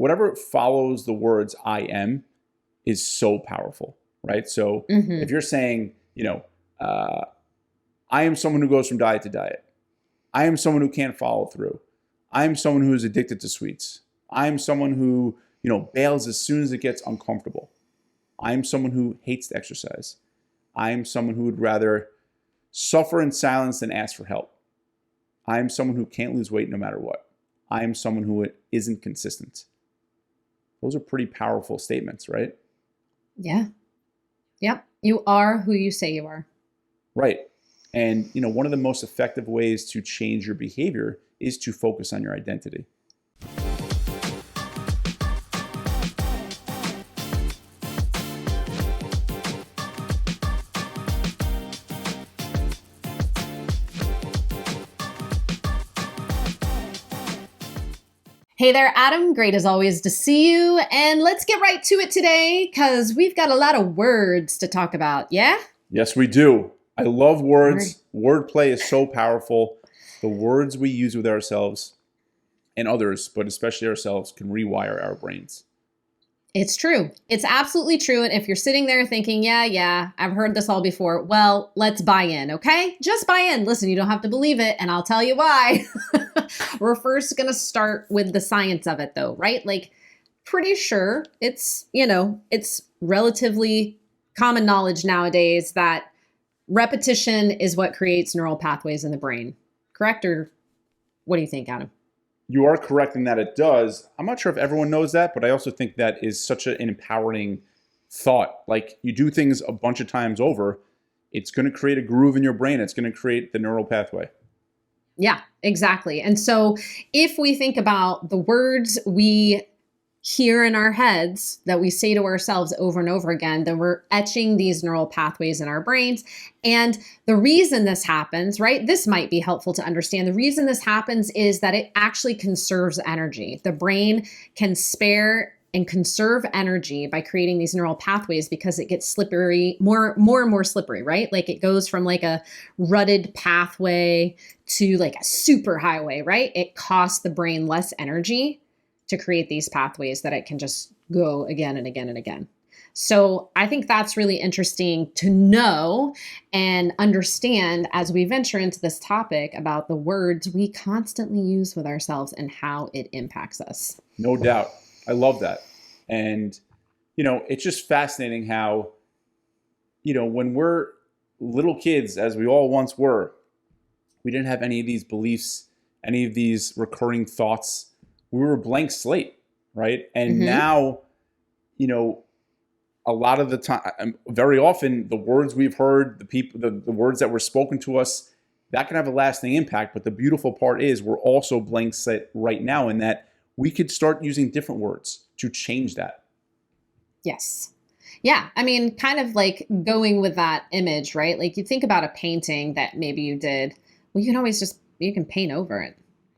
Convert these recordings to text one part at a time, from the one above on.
whatever follows the words I am is so powerful, right? So Mm-hmm. if you're saying, I am someone who goes from diet to diet. I am someone who can't follow through. I am someone who is addicted to sweets. I am someone who, bails as soon as it gets uncomfortable. I am someone who hates to exercise. I am someone who would rather suffer in silence than ask for help. I am someone who can't lose weight no matter what. I am someone who isn't consistent. Those are pretty powerful statements, right? Yeah. Yep. You are who you say you are. Right. And, one of the most effective ways to change your behavior is to focus on your identity. Hey there, Adam. Great as always to see you. And let's get right to it today because we've got a lot of words to talk about. Yeah? Yes, we do. I love words. Wordplay is so powerful. The words we use with ourselves and others, but especially ourselves, can rewire our brains. It's true. It's absolutely true. And if you're sitting there thinking, yeah, I've heard this all before, well, let's buy in, okay? Just buy in. Listen, you don't have to believe it, and I'll tell you why. We're first going to start with the science of it, though, right? Like, pretty sure it's relatively common knowledge nowadays that repetition is what creates neural pathways in the brain. Correct? Or what do you think, Adam? You are correct in that it does. I'm not sure if everyone knows that, but I also think that is such an empowering thought. Like, you do things a bunch of times over, it's going to create a groove in your brain. It's going to create the neural pathway. Yeah, exactly. And so if we think about the words we hear in our heads that we say to ourselves over and over again, then we're etching these neural pathways in our brains. And the reason this happens, right? This might be helpful to understand. The reason this happens is that it actually conserves energy. The brain can spare and conserve energy by creating these neural pathways because it gets slippery, more and more slippery, right? Like it goes from like a rutted pathway to like a super highway, right? It costs the brain less energy to create these pathways that it can just go again and again and again. So I think that's really interesting to know and understand as we venture into this topic about the words we constantly use with ourselves and how it impacts us. No doubt. I love that. And, it's just fascinating how, when we're little kids, as we all once were, we didn't have any of these beliefs, any of these recurring thoughts. We were a blank slate, right? And now, a lot of the time, very often, the words we've heard, the words that were spoken to us, that can have a lasting impact. But the beautiful part is we're also blank slate right now in that we could start using different words to change that. Yes. Yeah. I mean, kind of like going with that image, right? Like you think about a painting that maybe you did. Well, you can paint over it,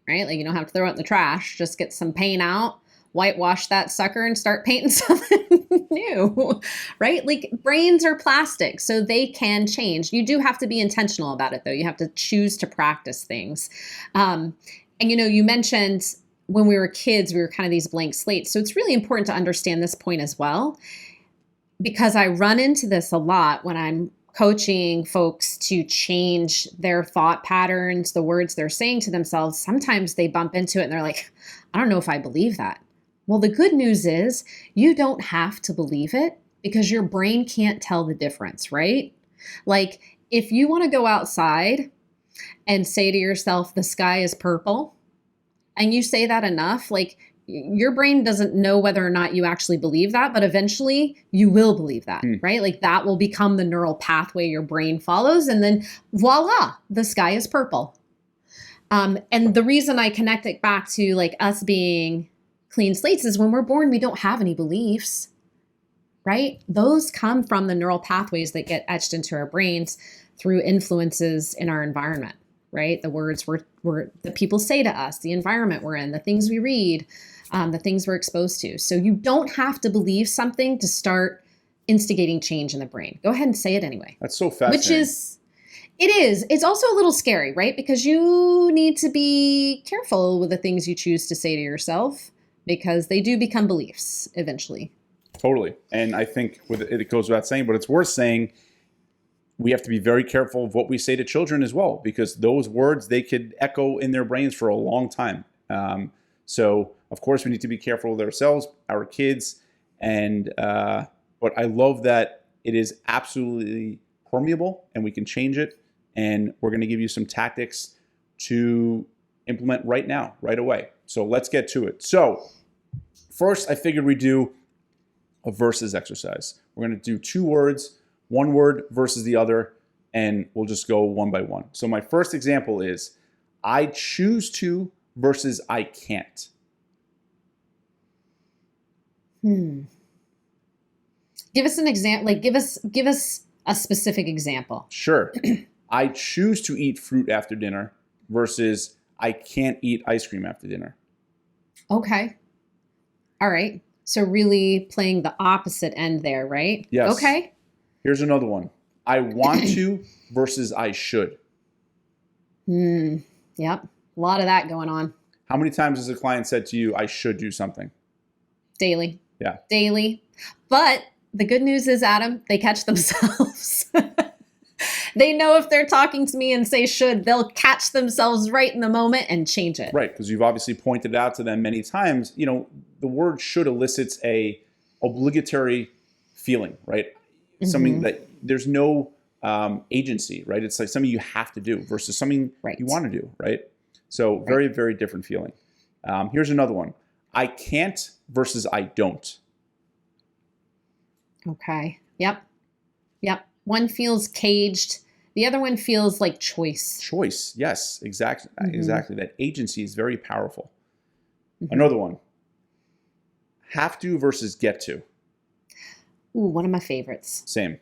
right? Like you don't have to throw it in the trash. Just get some paint out, whitewash that sucker and start painting something new, right? Like brains are plastic, so they can change. You do have to be intentional about it, though. You have to choose to practice things. And, you mentioned when we were kids, we were kind of these blank slates. So it's really important to understand this point as well, because I run into this a lot when I'm coaching folks to change their thought patterns, the words they're saying to themselves. Sometimes they bump into it and they're like, I don't know if I believe that. Well, the good news is you don't have to believe it because your brain can't tell the difference, right? Like if you want to go outside and say to yourself, the sky is purple, and you say that enough, like your brain doesn't know whether or not you actually believe that, but eventually you will believe that, right? Like that will become the neural pathway your brain follows. And then voila, the sky is purple. And the reason I connect it back to like us being clean slates is when we're born, we don't have any beliefs, right? Those come from the neural pathways that get etched into our brains through influences in our environment, right? The words that people say to us, the environment we're in, the things we read, the things we're exposed to. So you don't have to believe something to start instigating change in the brain. Go ahead and say it anyway. That's so fascinating. It's also a little scary, right? Because you need to be careful with the things you choose to say to yourself, because they do become beliefs eventually. Totally. And I think with it goes without saying, but it's worth saying, we have to be very careful of what we say to children as well, because those words, they could echo in their brains for a long time. So of course we need to be careful with ourselves, our kids, and but I love that it is absolutely permeable and we can change it. And we're going to give you some tactics to implement right now, right away. So let's get to it. So first, I figured we'd do a versus exercise. We're going to do 2 words, one word versus the other, and we'll just go one by one. So my first example is I choose to versus I can't. Give us an example. Like, give us a specific example. Sure. I choose to eat fruit after dinner versus I can't eat ice cream after dinner. Okay. All right. So really playing the opposite end there, right? Yes. Okay. Here's another one. I want to versus I should. Yep. A lot of that going on. How many times has a client said to you, I should do something? Daily. Yeah. Daily. But the good news is, Adam, they catch themselves. They know if they're talking to me and say should, they'll catch themselves right in the moment and change it. Right, because you've obviously pointed out to them many times, you know, the word should elicits a obligatory feeling, right? Something that there's no agency, right? It's like something you have to do versus something you want to do, right? So very, very different feeling. Here's another one. I can't versus I don't. Okay. Yep. One feels caged. The other one feels like choice. Choice. Yes, exactly. Exactly. That agency is very powerful. Another one. Have to versus get to. Ooh, one of my favorites. Same.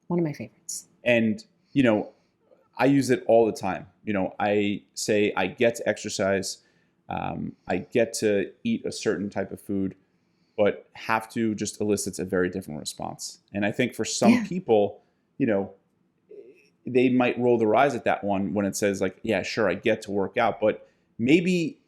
One of my favorites. And, you know, I use it all the time. You know, I say I get to exercise. I get to eat a certain type of food, but have to just elicits a very different response. And I think for some people, you know, they might roll their eyes at that one when it says like, yeah, sure, I get to work out, but maybe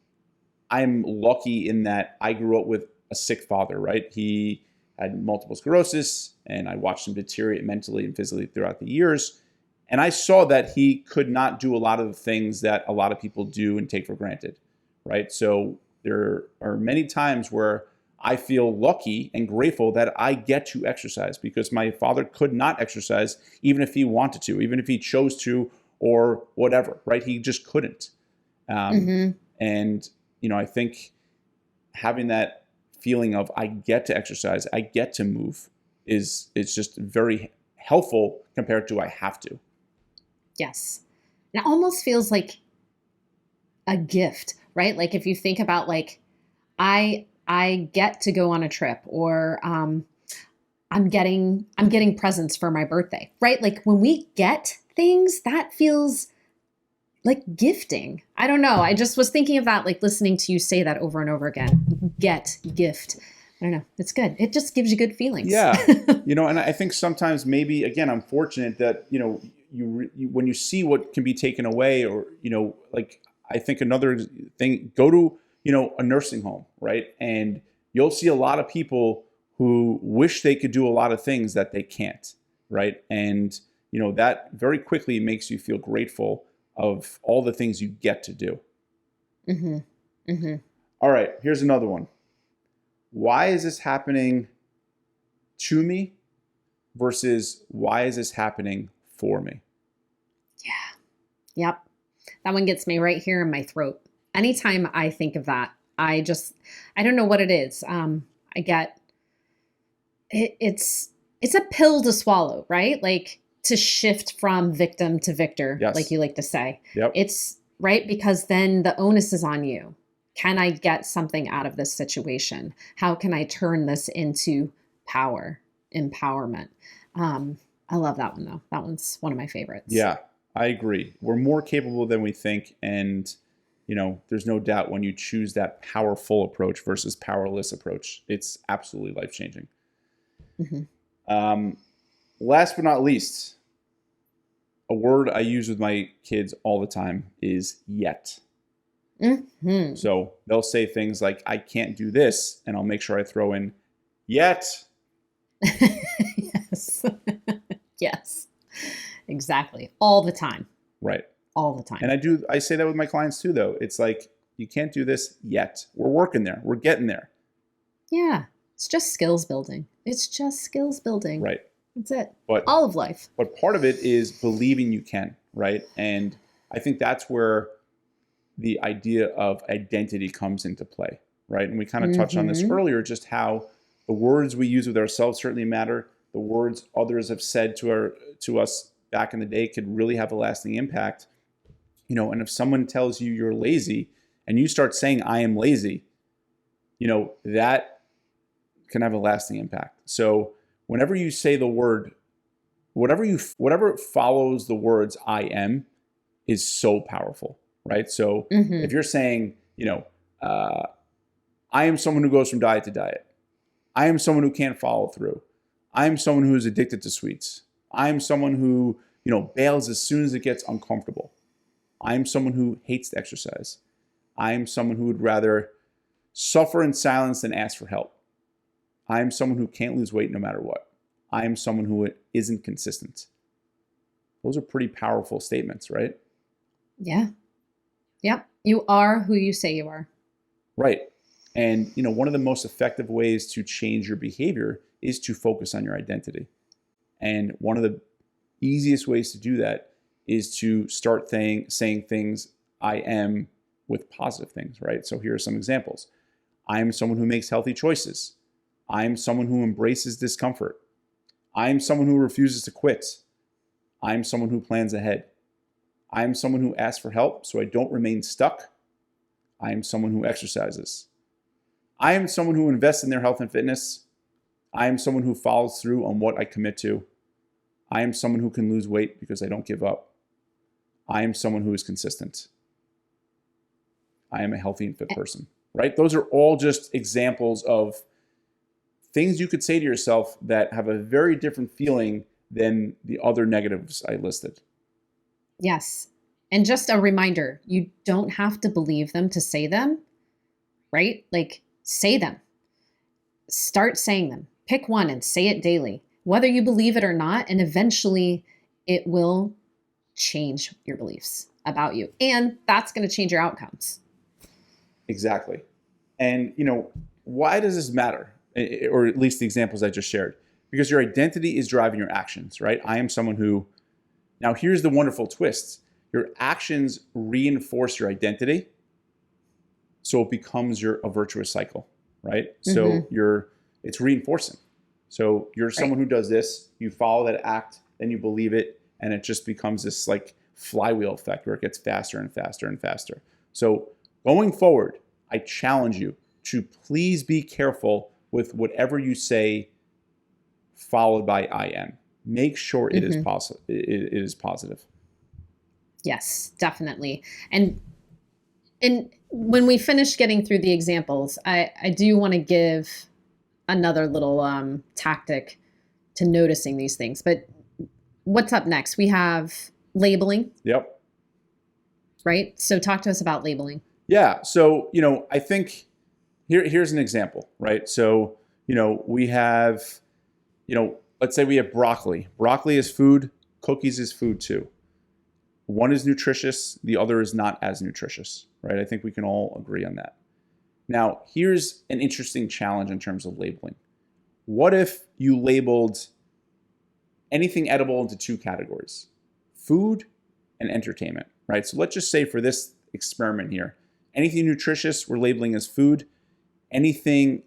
I'm lucky in that I grew up with a sick father, right? He had multiple sclerosis and I watched him deteriorate mentally and physically throughout the years. And I saw that he could not do a lot of the things that a lot of people do and take for granted, right? So there are many times where I feel lucky and grateful that I get to exercise because my father could not exercise even if he wanted to, even if he chose to or whatever, right? He just couldn't. And, you know, I think having that feeling of I get to exercise, I get to move is just very helpful compared to I have to. Yes. And it almost feels like a gift, right? Like if you think about like, I get to go on a trip or I'm getting presents for my birthday, right? Like when we get things, that feels like gifting. I don't know. I just was thinking of that, like listening to you say that over and over again. Get, gift. I don't know. It's good. It just gives you good feelings. Yeah. You know, and I think sometimes maybe, again, I'm fortunate that, you know, you when you see what can be taken away or, you know, like I think another thing, go to, you know, a nursing home, right? And you'll see a lot of people who wish they could do a lot of things that they can't, right? And, you know, that very quickly makes you feel grateful of all the things you get to do. All right, here's another one. Why is this happening to me versus why is this happening for me? Yeah. Yep. That one gets me right here in my throat. Anytime I think of that, I don't know what it is. I get it's a pill to swallow, right? Like to shift from victim to victor, like you like to say. Yep. It's right because then the onus is on you. Can I get something out of this situation? How can I turn this into power, empowerment? I love that one though. That one's one of my favorites. Yeah, I agree. We're more capable than we think. And, you know, there's no doubt when you choose that powerful approach versus powerless approach, it's absolutely life-changing. Last but not least, a word I use with my kids all the time is yet. Hmm. So they'll say things like, I can't do this. And I'll make sure I throw in yet. Yes. Yes. Exactly. All the time. Right. All the time. And I say that with my clients too, though. It's like, you can't do this yet. We're working there. We're getting there. Yeah. It's just skills building. It's just skills building. Right. That's it. But All of life. But part of it is believing you can, right? And I think that's where the idea of identity comes into play, right? And we kind of touched on this earlier, just how the words we use with ourselves certainly matter. The words others have said to us back in the day could really have a lasting impact. And if someone tells you you're lazy and you start saying, I am lazy, that can have a lasting impact. So whenever you say the word, whatever follows the words I am is so powerful, right? So if you're saying, I am someone who goes from diet to diet. I am someone who can't follow through. I am someone who is addicted to sweets. I am someone who, bails as soon as it gets uncomfortable. I am someone who hates to exercise. I am someone who would rather suffer in silence than ask for help. I am someone who can't lose weight no matter what. I am someone who isn't consistent. Those are pretty powerful statements, right? Yeah. Yep. You are who you say you are. Right. And, one of the most effective ways to change your behavior is to focus on your identity. And one of the easiest ways to do that is to start saying things I am with positive things, right? So here are some examples. I am someone who makes healthy choices. I am someone who embraces discomfort. I am someone who refuses to quit. I am someone who plans ahead. I am someone who asks for help so I don't remain stuck. I am someone who exercises. I am someone who invests in their health and fitness. I am someone who follows through on what I commit to. I am someone who can lose weight because I don't give up. I am someone who is consistent. I am a healthy and fit person, right? Those are all just examples of things you could say to yourself that have a very different feeling than the other negatives I listed. Yes. And just a reminder, you don't have to believe them to say them, right? Like, say them. Start saying them. Pick one and say it daily, whether you believe it or not. And eventually it will change your beliefs about you. And that's going to change your outcomes. Exactly. And, why does this matter? Or at least the examples I just shared. Because your identity is driving your actions, right? I am someone who, now here's the wonderful twist. Your actions reinforce your identity. So it becomes a virtuous cycle, right? So it's reinforcing. So you're someone who does this, you follow that act, then you believe it, and it just becomes this like flywheel effect where it gets faster and faster and faster. So going forward, I challenge you to please be careful with whatever you say followed by I am. Make sure it is possible. It is positive. Yes, definitely. And when we finish getting through the examples, I do want to give another little tactic to noticing these things. But what's up next? We have labeling. Yep. Right? So talk to us about labeling. Yeah. So, I think here's an example, right? So, we have, let's say we have broccoli. Broccoli is food. Cookies is food too. One is nutritious. The other is not as nutritious, right? I think we can all agree on that. Now, here's an interesting challenge in terms of labeling. What if you labeled anything edible into two categories, food and entertainment, right? So let's just say for this experiment here, anything nutritious we're labeling as food, anything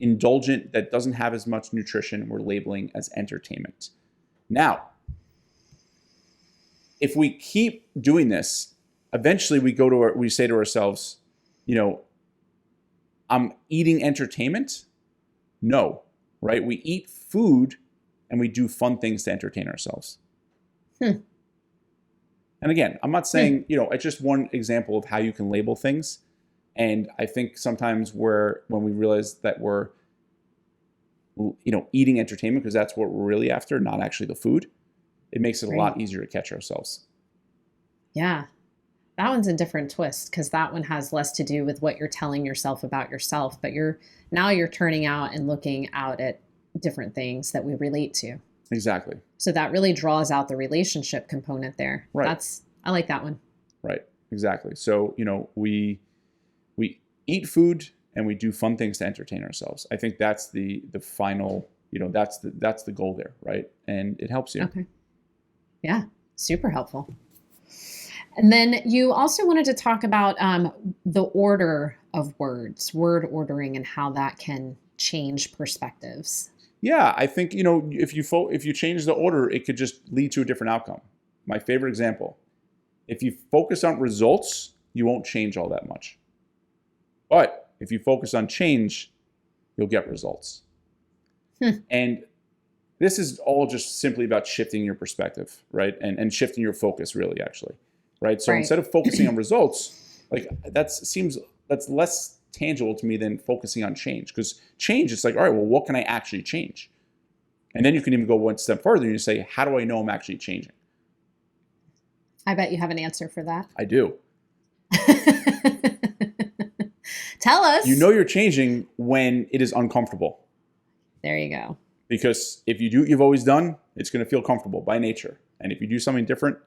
indulgent that doesn't have as much nutrition we're labeling as entertainment. Now, if we keep doing this, eventually we say to ourselves, I'm eating entertainment? No, right? We eat food and we do fun things to entertain ourselves. And again, I'm not saying, it's just one example of how you can label things. And I think sometimes when we realize that we're, eating entertainment because that's what we're really after, not actually the food, it makes it a lot easier to catch ourselves. Yeah. That one's a different twist because that one has less to do with what you're telling yourself about yourself, but you're turning out and looking out at different things that we relate to. Exactly. So that really draws out the relationship component there. Right. I like that one. Right. Exactly. So, we eat food and we do fun things to entertain ourselves. I think that's the final, that's the goal there, right? And it helps you. Okay. Yeah, super helpful. And then you also wanted to talk about the order of words, word ordering, and how that can change perspectives. Yeah, I think, if you change the order, it could just lead to a different outcome. My favorite example, if you focus on results, you won't change all that much. But if you focus on change, you'll get results. And this is all just simply about shifting your perspective, right? And shifting your focus, really, actually, right? So instead of focusing on results, like that's less tangible to me than focusing on change, because change, it's like, all right, well, what can I actually change? And then you can even go one step further and you say, how do I know I'm actually changing? I bet you have an answer for that. I do. Tell us. You know you're changing when it is uncomfortable. There you go. Because if you do what you've always done, it's going to feel comfortable by nature. And if you do something different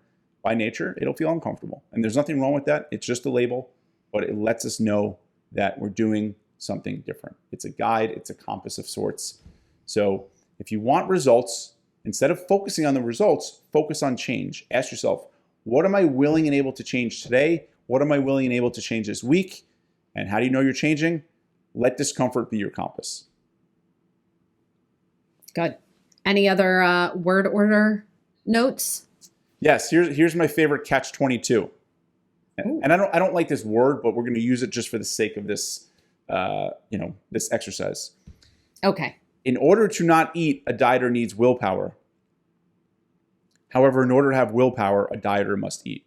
by nature, it'll feel uncomfortable. And there's nothing wrong with that. It's just a label, but it lets us know that we're doing something different. It's a guide. It's a compass of sorts. So if you want results, instead of focusing on the results, focus on change. Ask yourself, what am I willing and able to change today? What am I willing and able to change this week? And how do you know you're changing? Let discomfort be your compass. Good. Any other word order notes? Yes. Here's my favorite catch-22. And I don't like this word, but we're going to use it just for the sake of this, this exercise. Okay. In order to not eat, a dieter needs willpower. However, in order to have willpower, a dieter must eat.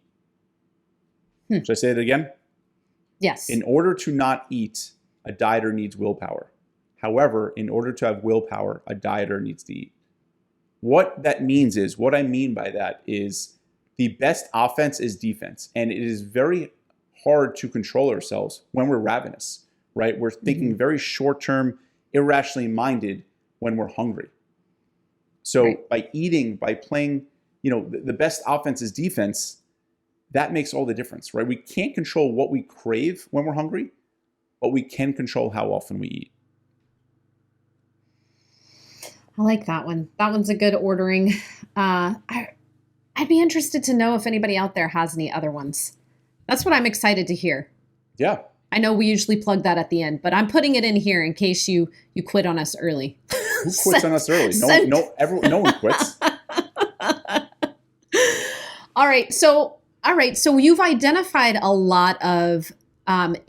Should I say it again? Yes. In order to not eat, a dieter needs willpower. However, in order to have willpower, a dieter needs to eat. What that means is, what I mean by that is the best offense is defense. And it is very hard to control ourselves when we're ravenous, right? We're thinking very short-term, irrationally minded when we're hungry. So by eating, by playing, the best offense is defense, that makes all the difference, right? We can't control what we crave when we're hungry, but we can control how often we eat. I like that one. That one's a good ordering. I'd be interested to know if anybody out there has any other ones. That's what I'm excited to hear. Yeah. I know we usually plug that at the end, but I'm putting it in here in case you quit on us early. Who quits on us early? No one quits. All right. So you've identified a lot of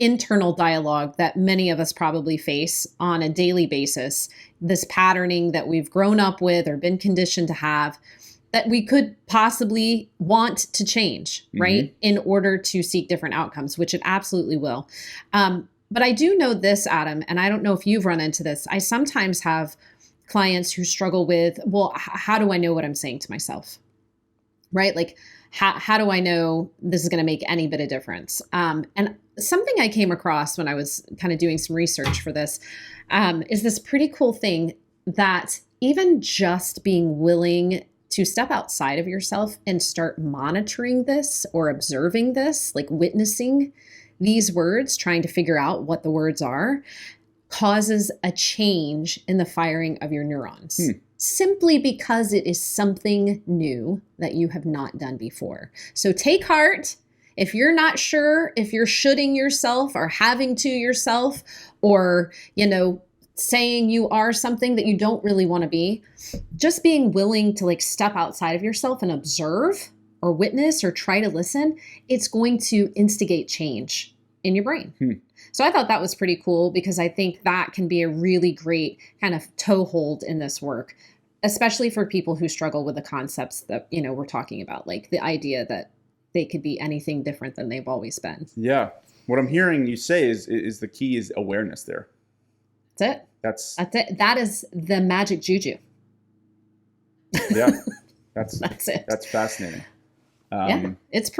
internal dialogue that many of us probably face on a daily basis. This patterning that we've grown up with or been conditioned to have that we could possibly want to change, right? In order to seek different outcomes, which it absolutely will. But I do know this, Adam, and I don't know if you've run into this. I sometimes have clients who struggle with, well, how do I know what I'm saying to myself? Right? Like, how do I know this is going to make any bit of difference? And something I came across when I was kind of doing some research for this is this pretty cool thing that even just being willing to step outside of yourself and start monitoring this or observing this, like witnessing these words, trying to figure out what the words are, causes a change in the firing of your neurons. Simply because it is something new that you have not done before. So take heart. If you're not sure if you're shoulding yourself or having to yourself or, saying you are something that you don't really want to be, just being willing to like step outside of yourself and observe or witness or try to listen, it's going to instigate change in your brain. So I thought that was pretty cool because I think that can be a really great kind of toehold in this work, especially for people who struggle with the concepts that, we're talking about, like the idea that they could be anything different than they've always been. Yeah. What I'm hearing you say is the key is awareness there. That's it. That's it. That is the magic juju. Yeah. That's it. That's fascinating. Yeah. It's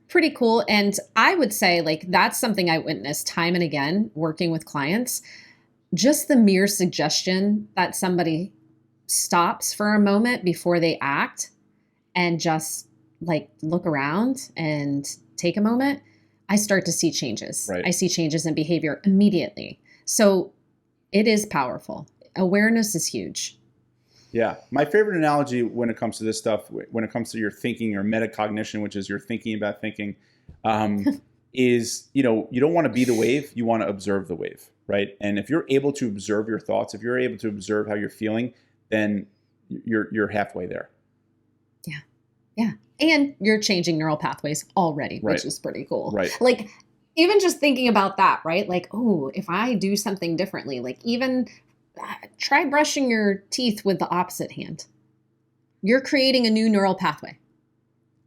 Pretty cool. And I would say like that's something I witnessed time and again working with clients. Just the mere suggestion that somebody stops for a moment before they act and just like look around and take a moment, I start to see changes. Right. I see changes in behavior immediately. So it is powerful. Awareness is huge. Yeah. My favorite analogy when it comes to this stuff, when it comes to your thinking or metacognition, which is your thinking about thinking, is, you don't want to be the wave, you want to observe the wave, right? And if you're able to observe your thoughts, if you're able to observe how you're feeling, then you're halfway there. Yeah. Yeah. And you're changing neural pathways already, Right. which is pretty cool. Right. Like even just thinking about that, right? Like, oh, if I do something differently, like even try brushing your teeth with the opposite hand. You're creating a new neural pathway.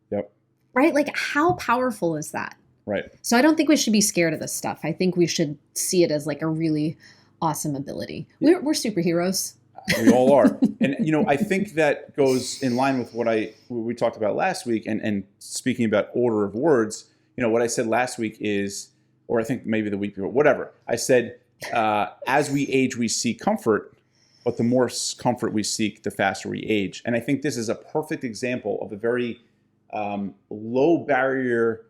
Yep. Right? Like how powerful is that? Right. So I don't think we should be scared of this stuff. I think we should see it as like a really awesome ability. We're superheroes. We all are. And, I think that goes in line with what we talked about last week. And speaking about order of words, what I said last week is, or I think maybe the week before, whatever. I said, as we age, we seek comfort, but the more comfort we seek, the faster we age. And I think this is a perfect example of a very low barrier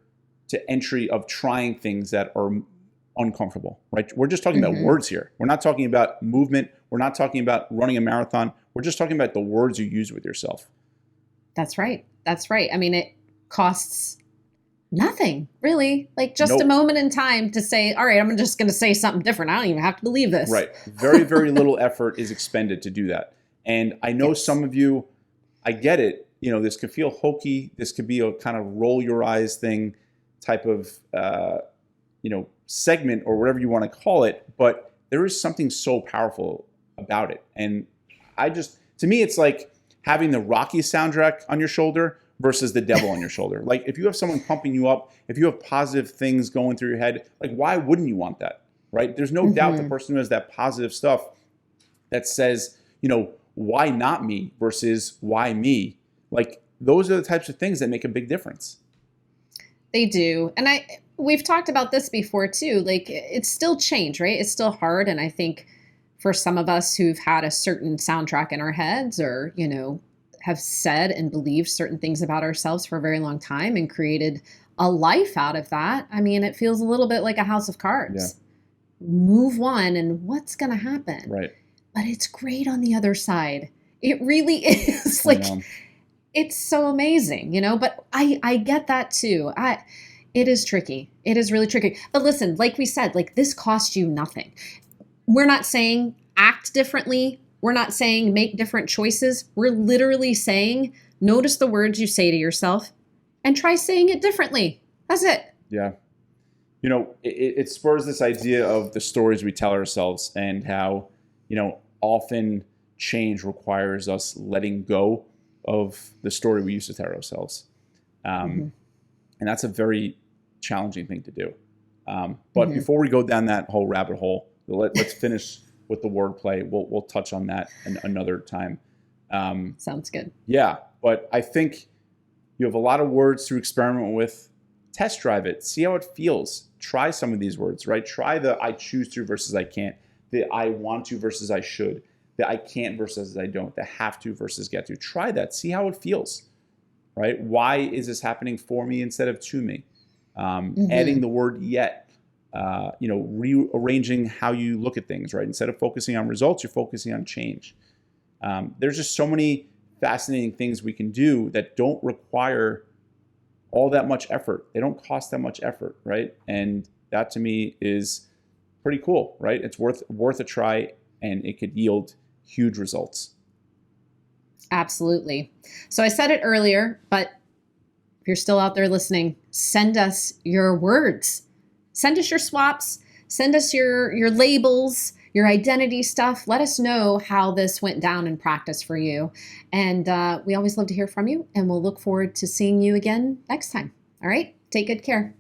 to entry of trying things that are uncomfortable, right? We're just talking about words here. We're not talking about movement. We're not talking about running a marathon. We're just talking about the words you use with yourself. That's right. That's right. I mean, it costs nothing, really. Like just Nope. a moment in time to say, all right, I'm just going to say something different. I don't even have to believe this. Right. Very, very little effort is expended to do that. And I know some of you, I get it. This could feel hokey. This could be a kind of roll your eyes thing type of, segment or whatever you want to call it. But there is something so powerful about it. And to me, it's like having the Rocky soundtrack on your shoulder versus the devil on your shoulder. Like if you have someone pumping you up, if you have positive things going through your head, like why wouldn't you want that, right? There's no doubt the person who has that positive stuff that says, why not me versus why me? Like those are the types of things that make a big difference. They do. And we've talked about this before too. Like it's still change, right? It's still hard. And I think for some of us who've had a certain soundtrack in our heads or, have said and believed certain things about ourselves for a very long time and created a life out of that. I mean, it feels a little bit like a house of cards. Yeah. Move one and what's going to happen? Right. But it's great on the other side. It really is. Like, it's so amazing, but I get that too. It is tricky. It is really tricky. But listen, like we said, like this costs you nothing. We're not saying act differently. We're not saying make different choices. We're literally saying notice the words you say to yourself and try saying it differently. That's it. Yeah. It spurs this idea of the stories we tell ourselves and how, often change requires us letting go of the story we used to tell ourselves. And that's a very challenging thing to do. But before we go down that whole rabbit hole, let's finish with the wordplay. We'll touch on that another time. Sounds good. Yeah, but I think you have a lot of words to experiment with. Test drive it. See how it feels. Try some of these words, right? Try the I choose to versus I can't. The I want to versus I should. The I can't versus I don't. The have to versus get to. Try that. See how it feels, right? Why is this happening for me instead of to me? Adding the word yet. Rearranging how you look at things, right? Instead of focusing on results, you're focusing on change. There's just so many fascinating things we can do that don't require all that much effort. They don't cost that much effort, right? And that to me is pretty cool, right? It's worth a try, and it could yield huge results. Absolutely. So I said it earlier, but if you're still out there listening, send us your words. Send us your swaps. Send us your labels, your identity stuff. Let us know how this went down in practice for you. And we always love to hear from you, and we'll look forward to seeing you again next time. All right? Take good care.